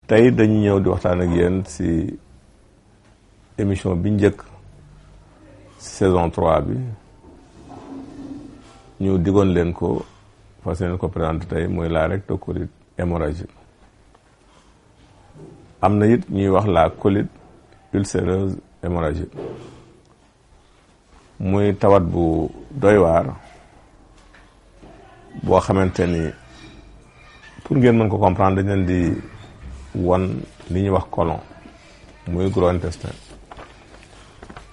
tey dañu ñëw di waxtaan ak yéen ci émission bi njëkk saison 3 bi ñu digoon leen ko fas yéene ko présenté tey mooy la rectocolite hémorragique. am na it ñuy wax la colite ulcéreuse hémorragique muy tawat bu doy waar boo xamante ni pour ngeen mën ko comprendre dañ leen di wan li ñuy wax côlon muy gros intestin.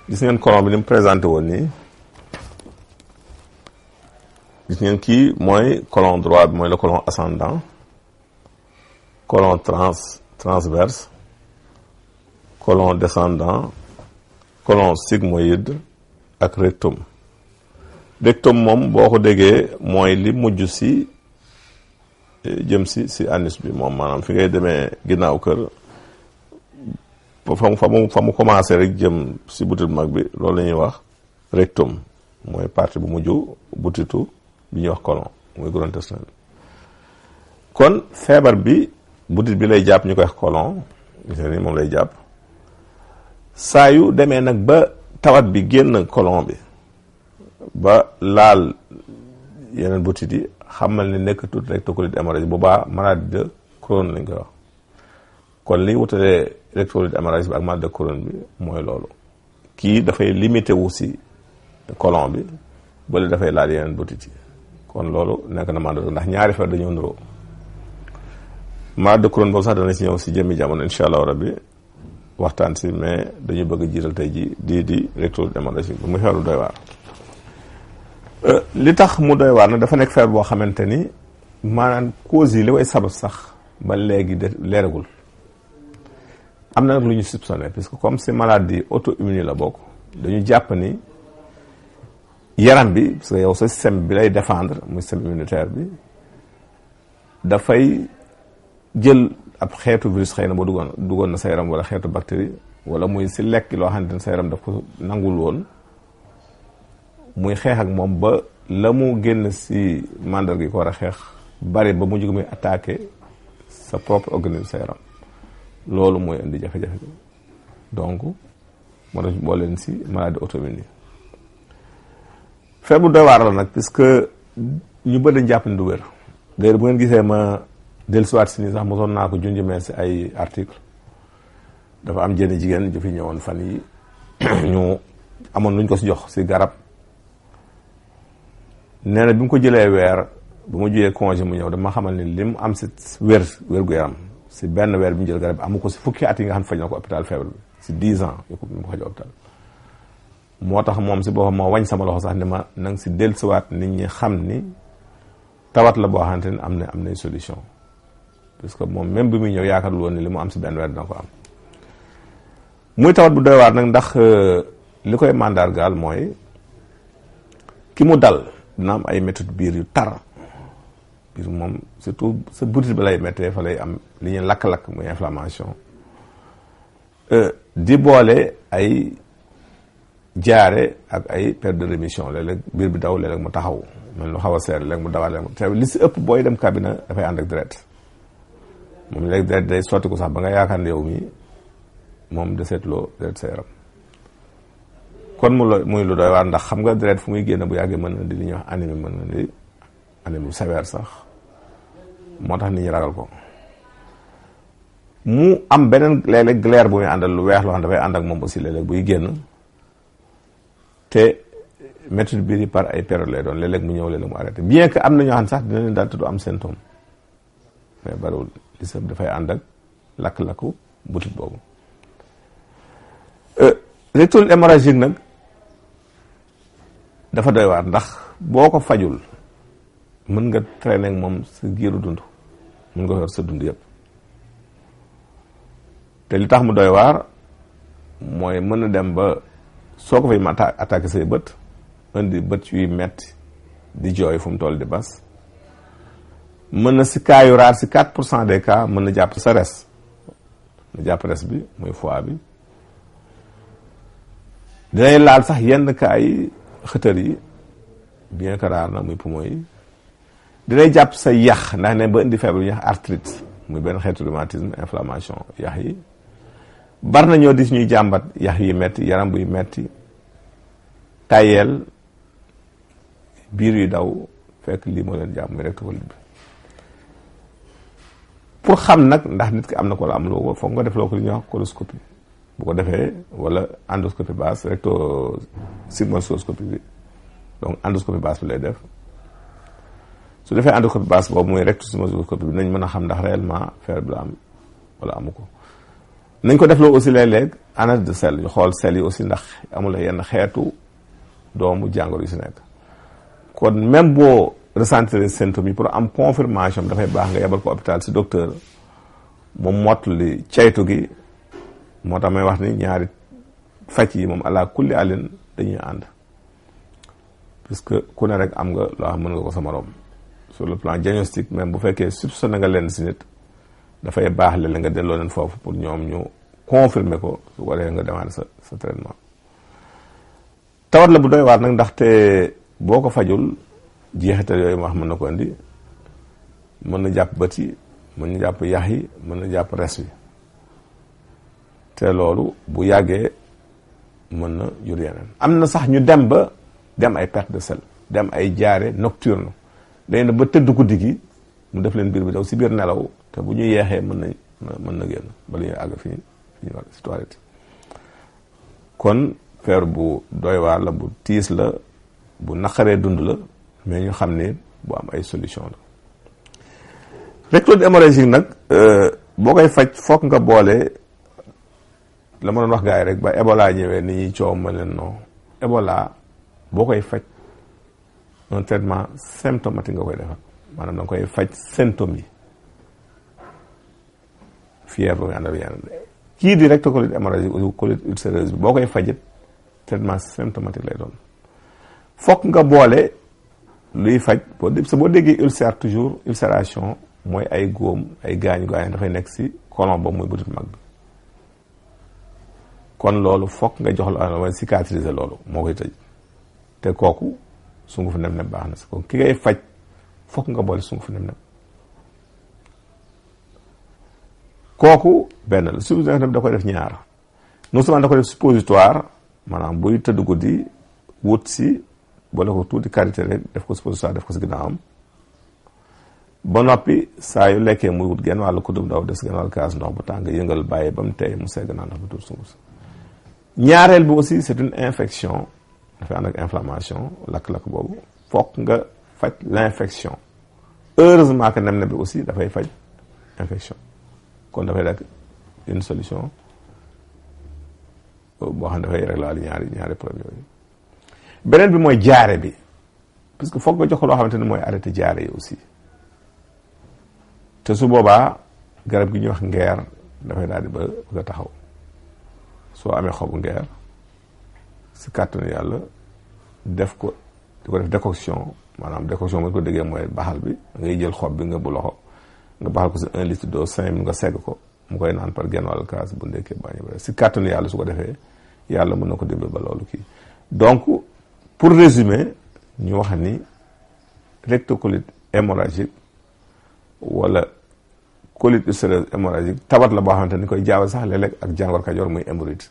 gis ngeen côlon bi ni mu présenté woon nii gis ngeen kii mooy côlon droit bi mooy le côlon ascendant, côlon transverse, côlon descendant, côlon sigmoïde ak rectum. Rectum moom boo ko déggee mooy li mujj si jëm si anus bi moom maanaam fi ngay demee ginnaaw kër fa mu commencé rek jëm si butit mag bi loolu la ñuy wax rectum mooy partie bu mujj butitu bi ñuy wax côlon muy gros intestin bi. kon feebar bi butit bi lay jàpp ñu koy wax côlon gis nga ni moom lay jàpp saa yu demee nag ba tawat bi génn côlon bi ba laal yeneen butit yi xamal ne nekk tout rectocolite hémorragique boobaa maladie de Crohn lañ koy wax. kon li wutalee rectocolite hémorragique bi ak maladie de Crohn bi mooy loolu kii dafay limité wu si côlon bi bale dafay laal yeneen butit yi kon loolu nekk na maladie ndax ñaari feebar dañoo niroo. maladie de Crohn boobu sax dana si ñëw si jëmmi jamono incha allah rabbi waxtaan si mais dañu bëgg a jiital tey ji di rectocolite hémorragique bi muy feebar bu doy waar. li tax mu doy waar nag dafa nekk feebar boo xamante ni maanaam cause yi li koy sabab sax ba léegi de leeragul. am na nag lu ñu soupçonné parce que comme c'est maladie auto-immune la bokk dañu jàpp ni yaram bi parce que yow sa système bi lay défendre muy système immunitaire bi dafay jël ab xeetu virus xëy na ba duggoon na sa yaram wala xeetu bactérie wala muy si lekk loo xamante ne sa yaram daf ko nangul woon muy xeex ak moom ba la mu génn si mandarga yi ko war a xeex bari ba mu jóg muy attaqué sa propre organisme sa yaram loolu mooy indi jafe-jafe bi donc moo tax boo leen si maladie auto-immune. feebar bu doy waar la nag puisque ñu bëri dañ jàpp ni du wér. d'ailleurs bu ngeen gisee ma dellusiwaat si nii sax mosoon naa ko junjumee si ay article dafa am jenn jigéen ju fi ñëwoon fan yi ñu amoon luñ ko si jox si garab nee na bi mu ko jëlee weer bu ma juyee congé mu ñëw dama xamal ni li mu am si wér gu yaram si benn weer bi ñu jël garab bi amu ko si fukki at yi nga xam ne faj na ko hôpital feebar bi si 10 ans yu ko faj hôpital. moo tax moom si boppam moo wañ sama loxo sax ni ma na nga si dellusiwaat nit ñi xam ni tawat la boo xamante ni am na solution parce que moom même bi muy ñëw yaakaarul woon ni li mu am si benn weer dina ko am. muy tawat bu doy waar nag ndax li koy mandargaal mooy ki mu dal dina am ay méthode biir yu tar biir moom surtout sa butit ba lay méttee fa lay am li ñuy lakk-lakk muy inflammation di boole ay jaare ak ay perte de rémission léeg-léeg biir bi daw léeg-léeg mu taxaw mel lu xaw a seer léeg mu dawaat léeg mu te li si ëpp booy dem cabinet dafay ànd ak deret moom léegi deret day sotti ko sax ba nga yaakaar ne yow mi moom deseetloo deret sa yaram kon muy lu doy waar ndax xam nga deret fu muy génn bu yàggee mën na di li ñuy wax anémie mën na di anémie bu sévère sax moo tax nit ñi ragal ko. mu am beneen léeg-léeg glaire bu muy àndal lu weex loo xam dafay ànd ak moom aussi léeg-léeg buy génn te méthode biir yi par ay période lay doon léeg-léeg mu ñëw léeg-léeg mu arrêté bien que am na ñoo xam sax dina leen daal te du am symptôme mais bariwul li sëb dafay ànd ak lakk-lakku butit boobu. rectocolite hémorragique nag dafa doy waar ndax boo ko fajul mën nga traîner ak moom sa giiru dund mën nga yor sa dund yëpp te li tax mu doy waar mooy mën na dem ba soo ko fay ma attaqué say bët indi bët yuy metti di jooy fu mu toll di bas mën na si cas yu raar si 4% des cas mën na jàpp sa res na jàpp res bi muy foie bi dinay laal sax yenn cas yi xëtër yi bien que raar na muy poumon yi dinay jàpp sa yax ndax ne ba indi feebar yu ñuy wax arthrite muy benn xeetu rhumatisme inflammation yax yi. bari na ñoo di ñuy jàmbat yax yi metti yaram buy metti tayeel biir yu daw fekk lii moo leen jàmm muy rectocolite bi. pour xam nag ndax nit ki am na ko wala am loo ko foog nga def loo ko li ñuy wax coloscopie bu ko defee wala endoscopie basse recto sigmoïdoscopie bi donc endoscopie basse bi lay def su defee endoscopie basse boobu muy recto sigmoïdoscopie bi nañ mën a xam ndax réellement feebar bi la am wala amu ko. nañ ko defloo aussi léeg-léeg analyse de sel yu xool sel yi aussi ndax amula yenn xeetu doomu jàngoro yu si nekk kon même boo ressentir symptômes yi pour am confirmation dafay baax nga yebal ko hôpital si docteur moom mottali ceytu gi. moo tax may wax ni ñaari faj yi moom ala kulli alin dañuy ànd puisque ku ne rek am nga loo xam mën nga ko sa morom sur le plan diagnostic même bu fekkee soupçonné nga leen si nit dafay baax la nga delloo leen foofu pour ñoom ñu confirmer ko su ko defee nga demander sa traitement. tawat la bu doy waar nag ndaxte boo ko fajul jeexital yooyu ma wax mën na ko indi mën na jàpp bët yi mën na jàpp yax yi mën na jàpp res wi. te loolu bu yàggee mën na jur yeneen. am na sax ñu dem ba dem ay perte de sel dem ay diarrhée nocturne day na ba tëdd guddi gi mu def leen biir bi daw si biir nelaw te bu ñu yeexee mën na génn ba lu ñuy àgg fi ñu war si toilette. kon feebar bu doy waar la bu tiis la bu naqaree dund la mais ñu xam ne bu am ay solution la. recto hémorragique nag boo koy faj foog nga boole. la ma doon wax gars yi rek ba Ebola ñëwee ni ñuy coow ma leen non Ebola boo koy faj un traitement symptomatique nga koy defal maanaam da nga koy faj symptômes yi fièvre nga àndal yeneen kii di rectocolite hémorragique ou colite ulcéreuse bi boo koy fajit traitement symptomatique lay doon fokk nga boole luy faj boo déggee ulcère toujours ulcération mooy ay góom ay gaañu dafay nekk si colon ba muy butit mag bi kon loolu fokk nga jox la mooy cicatriser loolu moo koy tëj te kooku sunguf nem-nem baax na si kon ki ngay faj fokk nga boole sunguf nem-nem kooku benn la sunguf nem-nem da koy def ñaar non seulement da koy def suppositoire maanaam buy tëdd guddi wut si boole ko tuuti karité rek def ko suppositoire def ko si ginnaawam ba noppi saa yu lekkee muy wut genn wàllu kuddu ndaw des genn wàllu kaas ndox bu tàng yëngal bàyyee ba mu tey mu segg naan ndox bu tuur sunguf ñaareel bi aussi c'est une infection dafay ànd ak inflammation lakk-lakk boobu fokk nga faj l'infection heureusement que nem ne bi aussi dafay faj infection kon dafay nekk une solution boo xam ne dafay régler ñaari problème yooyu. beneen bi mooy jaare bi parce que fokk nga jox ko loo xamante ne mooy arrêté jaare yi aussi te su boobaa garab gi ñuy wax ngeer dafay daal di ba nga taxaw soo amee xobu ngeer si kàttanu yàlla def ko di ko def décoction maanaam décoction bu ko déggee mooy baxal bi ngay jël xob bi nga bu loxo nga baxal ko si 1 litre d'eau 5 minutes nga segg ko mu koy naan par genn wàllu kaas bu ndekkee bañ a si kàttanu yàlla su ko defee yàlla mën na ko dimbali ba loolu kii. donc pour résumer ñu wax ni rectocolite hémorragique wala colite ulcéreuse hémorragique tawat la boo xamante ni koy jaawal sax léeg-léeg ak jàngor Kajoor muy hémorroïde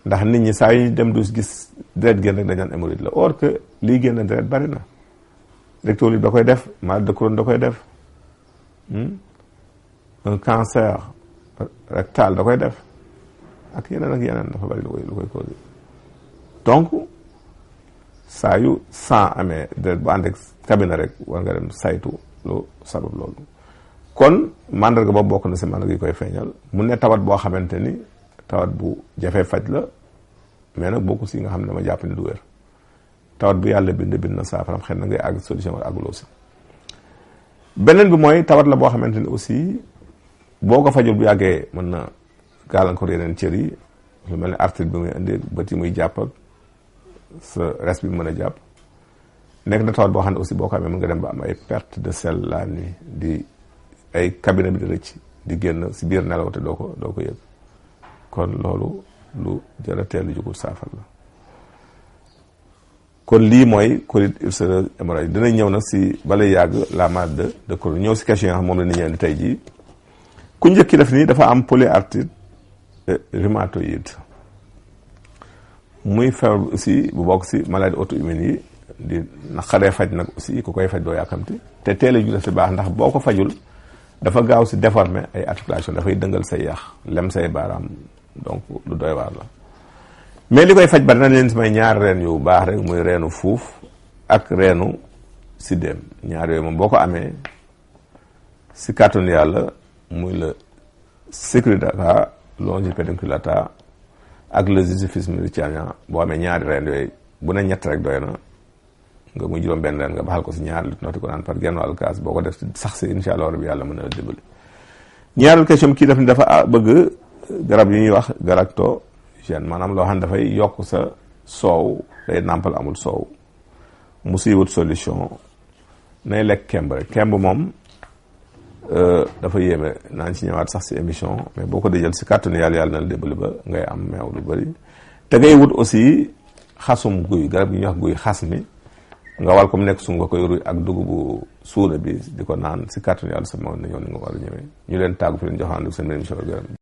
ndax nit ñi saa yu dem du gis deret génn rek dañ naan hémorroïde la or que liy génn deret bari na rectocolite da koy def maladie de Crohn da koy def un cancer rectal da koy def ak yeneen dafa bari lu koy causé donc saa yu sang amee deret bu ànd ak cabinet rek war nga dem saytu lu sabab loolu kon mandarga boobu bokk na si mandarga yi koy feeñal mu ne tawat boo xamante ni tawat bu jafee faj la mais nag bokku si nga xam ne dama jàpp ni du wér tawat bu yàlla bind na saafaram xëy na ngay àgg solution wala àgguloo si beneen bi mooy tawat la boo xamante ni aussi boo ko fajul bu yàggee mën na gàllankoor yeneen cër yi lu mel ne arthrite bi muy indi bët yi muy jàpp ak sa res bi mën a jàpp nekk na tawat boo xam ne aussi boo ko amee mën nga dem ba am ay perte de sel la nuit di ay cabinet bi di rëcc di génn si biir nelaw te doo ko yëg kon loolu lu jara teelu jugul saafara la kon lii mooy colite ulcéreuse hémorragique dinañ ñëw nag si balay yàgg la maladie de Crohn ñëw si question yi nga xam moom la nit ñi indi tey jii ku njëkki def nii dafa am polyarthrite rhumatoïde muy feebar aussi bu bokk si maladie auto-immune yi di naqaree faj nag aussi ku koy faj doo yàkkamti te teel a ju def si baax ndax boo ko fajul dafa gaaw si déformer ay articulation dafay dëngal say yax lem say baaraam donc lu doy waar la mais li koy faj bari na leen si may ñaar reen yu baax rek muy reenu fuuf ak reenu siddéem ñaar yooyu moom boo ko amee si kàttanu yàlla muy le secretariat longipedunculata ak le zygiphisme meridianien boo amee ñaari reen yooyu bu ne ñett rek doy na nga muy juróom benn reen nga baxal ko si ñaar lit nooti ko naan par genn wàllu kaas boo ko def sax si insha allah rabbi yàlla mën na la dimbali ñaareel question kii daf ni dafa bëgg garab yu ñuy wax galactogène maanaam loo xam ne dafay yokk sa soow day nàmpal amul soow mu siy wut solution nay lekk kemb rek kemb moom dafa yéeme naan ci ñëwaat sax si émission mais boo ko dee jël si kàttanu yàlla na la dimbali ba ngay am meew lu bëri te ngay wut aussi xasum guy garab gi ñuy wax guy xas mi nga wal ko mu nekk su nga koy ruy ak dugubu suuna bi di ko naan si kàttanu yàlla sama na ñëw ni nga war a ñëwee ñu leen tàggu fi leen joxaan seen émission